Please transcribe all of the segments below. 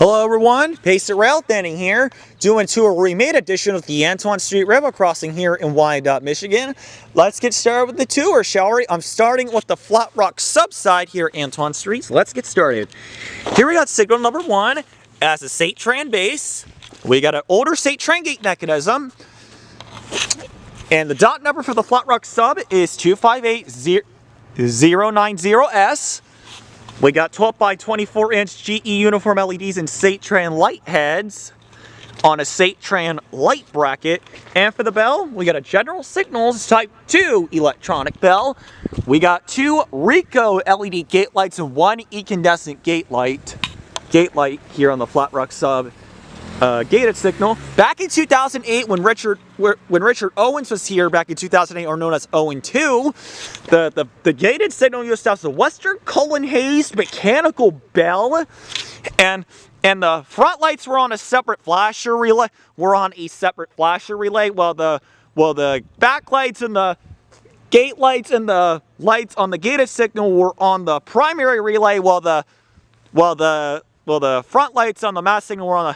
Hello everyone, Pace It Rail Thinning here, doing to a remade edition of the Antoine Street Railroad Crossing here in Wyandotte, Michigan. Let's get started with the tour, shall we? I'm starting with the Flat Rock subside here at Antoine Street, so let's get started. Here we got signal number 1 as a State-Tran base. We got an older State-Tran gate mechanism. And the dot number for the Flat Rock sub is 258090S. We got 12 by 24 inch GE uniform LEDs and State-Tran light heads on a State-Tran light bracket. And for the bell, we got a General Signals Type 2 electronic bell. We got 2 Rico LED gate lights and 1 incandescent gate light here on the Flat Rock sub gated signal. Back in 2008, when Richard Owens was here back in 2008, or known as Owen 2, the gated signal used to have the Western Cullen Hayes mechanical bell, and the front lights were on a separate flasher relay. While the back lights and the gate lights and the lights on the gated signal were on the primary relay, while the front lights on the mass signal were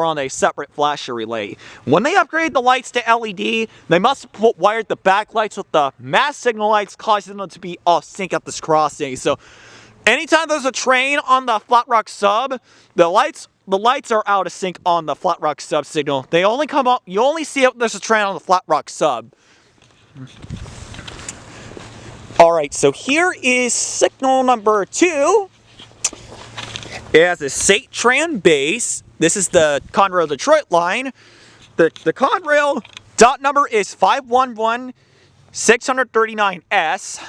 on a separate flasher relay. When they upgraded the lights to LED, they must have wired the back lights with the mass signal lights, causing them to be off sync at this crossing. So anytime there's a train on the Flat Rock sub, the lights are out of sync on the Flat Rock sub signal. They only come up, you only see if there's a train on the Flat Rock sub. Alright, so here is signal number 2. It has a State-Tran base. This is the Conrail Detroit line. The Conrail dot number is 511639S.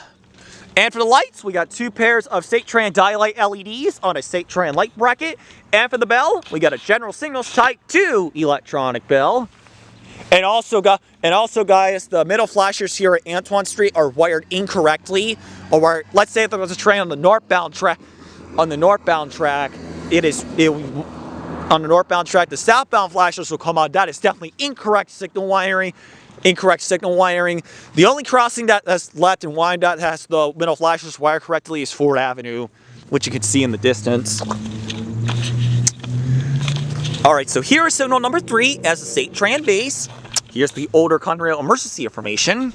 And for the lights, we got 2 pairs of State-Tran Dialight LEDs on a State-Tran light bracket. And for the bell, we got a General Signals Type 2 electronic bell. And also guys, the middle flashers here at Antoine Street are wired incorrectly. Or let's say if there was a train on the northbound track, on the northbound track, the southbound flashers will come on. That is definitely incorrect signal wiring. The only crossing that's left in Wyandotte that has the middle flashers wired correctly is Ford Avenue, which you can see in the distance. Alright, so here is signal number 3 as a State-Tran base. Here's the older Conrail emergency information.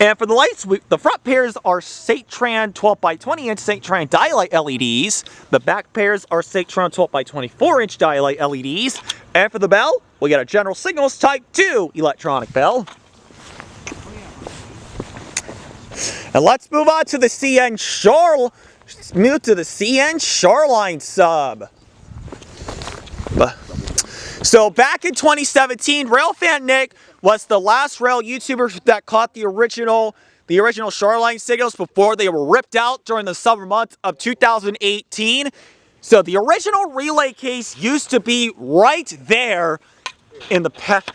And for the lights, the front pairs are State-Tran 12 by 20 inch State-Tran Dialight LEDs. The back pairs are State-Tran 12 by 24 inch Dialight LEDs. And for the bell, we got a General Signals Type 2 electronic bell. And let's move on to the CN Shoreline sub. So back in 2017, Railfan Nick was the last rail YouTuber that caught the original Shoreline signals before they were ripped out during the summer months of 2018. So the original relay case used to be right there in the past.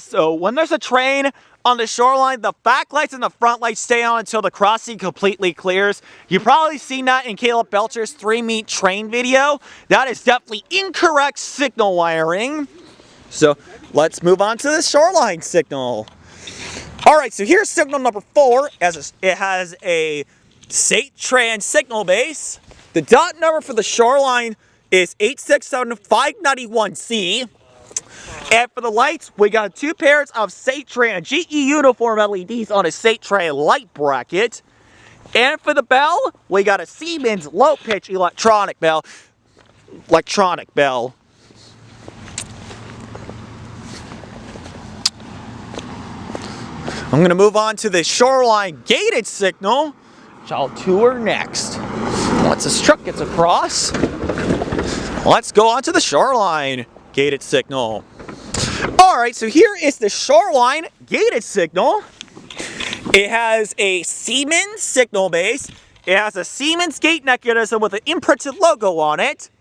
So when there's a train on the shoreline, the back lights and the front lights stay on until the crossing completely clears. You've probably seen that in Caleb Belcher's 3-meet train video. That is definitely incorrect signal wiring. So let's move on to the shoreline signal. Alright, so here's signal number 4. It has a State-Tran signal base. The dot number for the shoreline is 867591C. And for the lights, we got 2 pairs of State-Tran GE uniform LEDs on a State-Tran light bracket. And for the bell, we got a Siemens low-pitch electronic bell. I'm going to move on to the shoreline gated signal, which I'll tour next. Once this truck gets across, let's go on to the shoreline gated signal. Alright, so here is the shoreline gated signal. It has a Siemens signal base. It has a Siemens gate mechanism with an imprinted logo on it.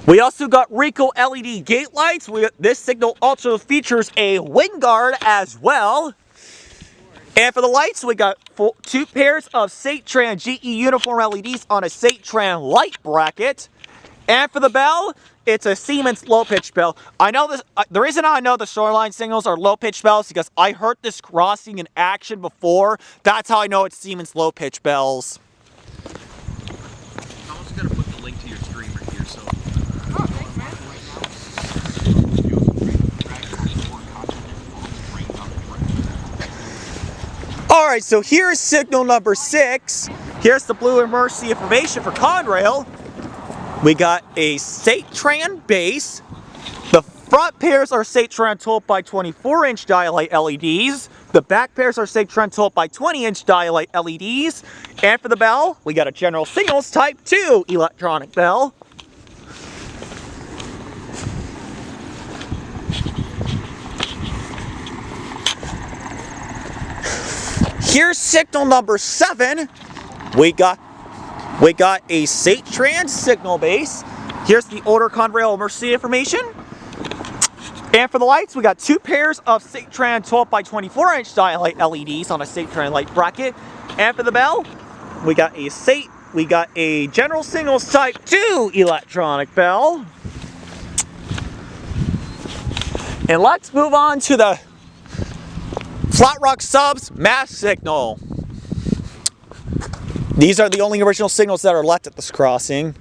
We also got Rico LED gate lights. This signal also features a wind guard as well. And for the lights, we got 2 pairs of State-Tran GE uniform LEDs on a State-Tran light bracket. And for the bell, it's a Siemens low-pitch bell. I know this. The reason I know the shoreline signals are low-pitch bells is because I heard this crossing in action before. That's how I know it's Siemens low-pitch bells. I'm also going to put the link to your stream right here. Alright, so here's signal number 6. Here's the blue emergency information for Conrail. We got a Satran base. The front pairs are Satran told by 24-inch dialight LEDs. The back pairs are Satran told by 20-inch dialight LEDs. And for the bell, we got a General Signals Type 2 electronic bell. Here's signal number 7. We got a Satran signal base. Here's the older Conrail emergency information. And for the lights, we got 2 pairs of Satran 12 by 24-inch dialight LEDs on a Satran light bracket. And for the bell, we got a General Signals Type 2 electronic bell. And let's move on to the Flat Rock Subs mass signal. These are the only original signals that are left at this crossing.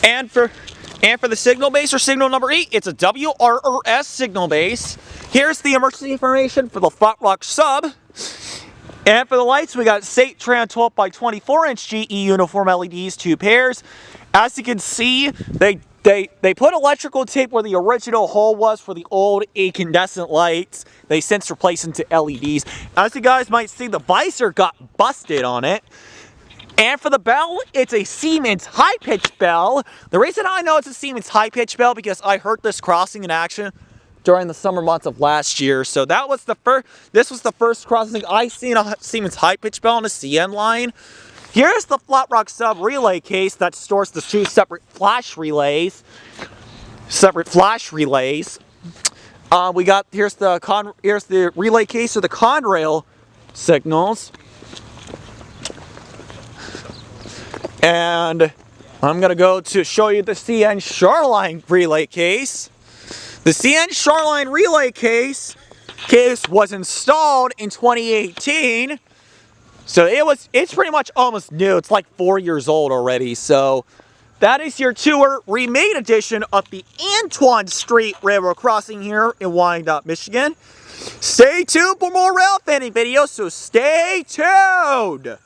And for the signal base, or signal number 8, it's a WRRS signal base. Here's the emergency information for the Flat Rock Sub. And for the lights, we got Satran 12 by 24-inch GE uniform LEDs, 2 pairs. As you can see, they put electrical tape where the original hole was for the old incandescent lights. They since replaced into LEDs. As you guys might see, the visor got busted on it. And for the bell, it's a Siemens high-pitch bell. The reason I know it's a Siemens high-pitch bell because I heard this crossing in action during the summer months of last year. So that was this was the first crossing I seen a Siemens high-pitch bell on a CN line. Here's the Flat Rock Sub relay case that stores the 2 separate flash relays. Here's the relay case of the Conrail signals. And I'm going to go to show you the CN Shoreline relay case. The CN Shoreline relay case was installed in 2018. So it's pretty much almost new. It's like 4 years old already. So that is your tour remade edition of the Antoine Street Railroad Crossing here in Wyandotte, Michigan. Stay tuned for more rail fanning videos, so stay tuned!